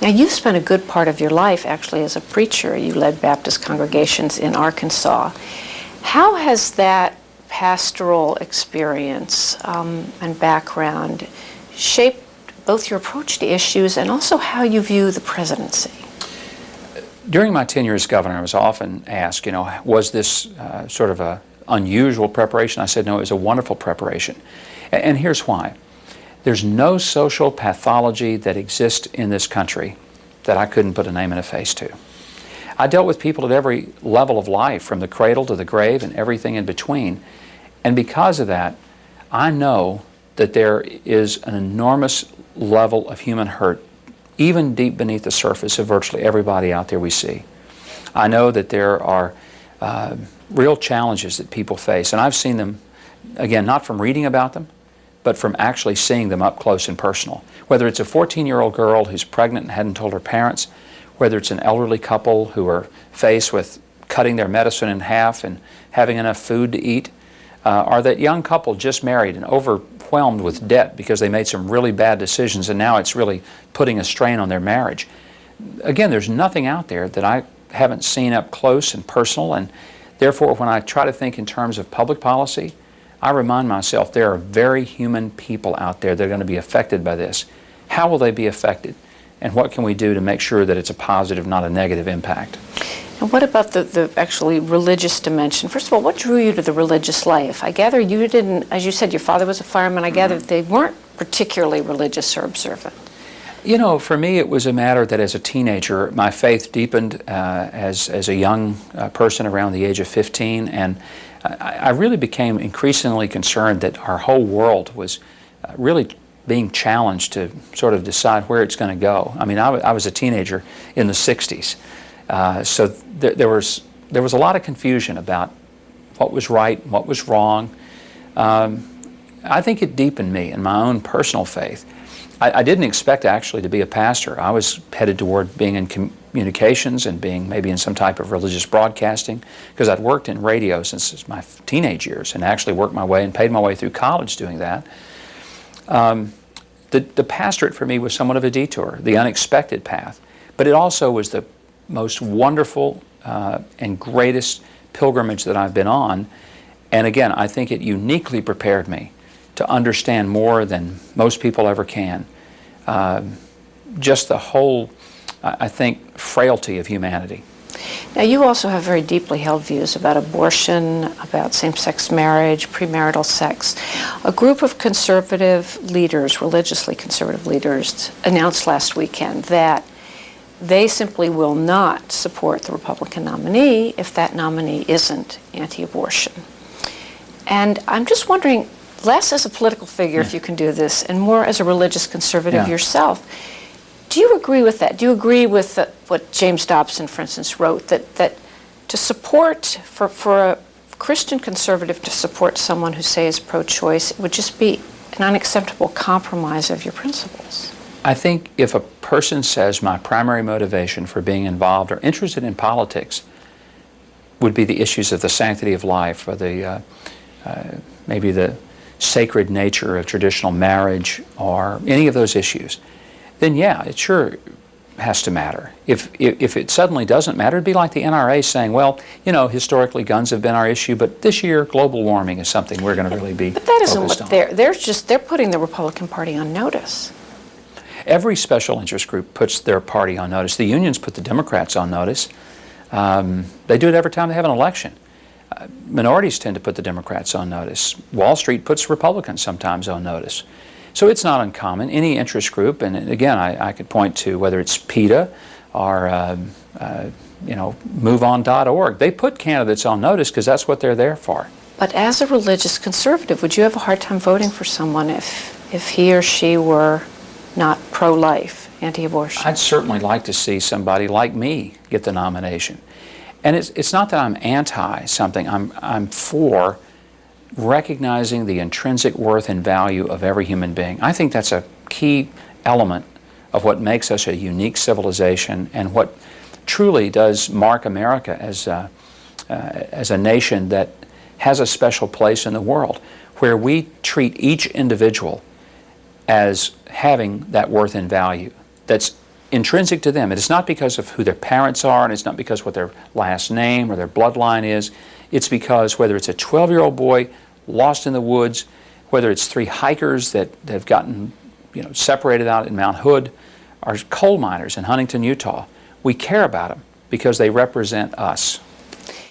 Now, you've spent a good part of your life actually as a preacher. You led Baptist congregations in Arkansas. How has that pastoral experience and background shaped both your approach to issues and also how you view the presidency? During my tenure as governor, I was often asked, was this sort of a unusual preparation? I said, no, it was a wonderful preparation. And here's why. There's no social pathology that exists in this country that I couldn't put a name and a face to. I dealt with people at every level of life, from the cradle to the grave and everything in between. And because of that, I know that there is an enormous level of human hurt, even deep beneath the surface of virtually everybody out there we see. I know that there are real challenges that people face, and I've seen them, again, not from reading about them, but from actually seeing them up close and personal. Whether it's a 14-year-old girl who's pregnant and hadn't told her parents, whether it's an elderly couple who are faced with cutting their medicine in half and having enough food to eat, or that young couple just married and overwhelmed with debt because they made some really bad decisions and now it's really putting a strain on their marriage. Again, there's nothing out there that I haven't seen up close and personal, and therefore when I try to think in terms of public policy, I remind myself there are very human people out there that are going to be affected by this. How will they be affected? And what can we do to make sure that it's a positive, not a negative impact? And what about the actually religious dimension? First of all, what drew you to the religious life? I gather you didn't, as you said, your father was a fireman. I gather they weren't particularly religious or observant. For me it was a matter that as a teenager, my faith deepened as a young person around the age of 15, and I really became increasingly concerned that our whole world was really being challenged to sort of decide where it's going to go. I mean, I was a teenager in the 60s, so there was a lot of confusion about what was right and what was wrong. I think it deepened me in my own personal faith. I didn't expect actually to be a pastor. I was headed toward being in communications and being maybe in some type of religious broadcasting, because I'd worked in radio since my teenage years and actually worked my way and paid my way through college doing that. The pastorate for me was somewhat of a detour, the unexpected path, but it also was the most wonderful and greatest pilgrimage that I've been on. And again, I think it uniquely prepared me to understand more than most people ever can. Just the whole, I think, frailty of humanity. Now, you also have very deeply held views about abortion, about same-sex marriage, premarital sex. A group of conservative leaders, religiously conservative leaders, announced last weekend that they simply will not support the Republican nominee if that nominee isn't anti-abortion. And I'm just wondering, less as a political figure, if you can do this, and more as a religious conservative yourself, do you agree with that? Do you agree with what James Dobson, for instance, wrote, that to support, for a Christian conservative to support someone who, say, is pro-choice, it would just be an unacceptable compromise of your principles? I think if a person says my primary motivation for being involved or interested in politics would be the issues of the sanctity of life, or the maybe the sacred nature of traditional marriage, or any of those issues, then yeah, it sure has to matter. If it suddenly doesn't matter, it'd be like the NRA saying, well, historically guns have been our issue, but this year global warming is something we're going to really be focused on. But that isn't what they're putting the Republican Party on notice. Every special interest group puts their party on notice. The unions put the Democrats on notice. They do it every time they have an election. Minorities tend to put the Democrats on notice. Wall Street puts Republicans sometimes on notice. So it's not uncommon. Any interest group, and again, I could point to whether it's PETA or MoveOn.org, they put candidates on notice because that's what they're there for. But as a religious conservative, would you have a hard time voting for someone if he or she were not pro-life, anti-abortion? I'd certainly like to see somebody like me get the nomination. And it's not that I'm anti something. I'm for recognizing the intrinsic worth and value of every human being. I think that's a key element of what makes us a unique civilization and what truly does mark America as a nation that has a special place in the world, where we treat each individual as having that worth and value that's intrinsic to them. It is not because of who their parents are, and it's not because what their last name or their bloodline is. It's because whether it's a 12-year-old boy lost in the woods, whether it's 3 hikers that have gotten separated out in Mount Hood, or coal miners in Huntington, Utah, we care about them because they represent us.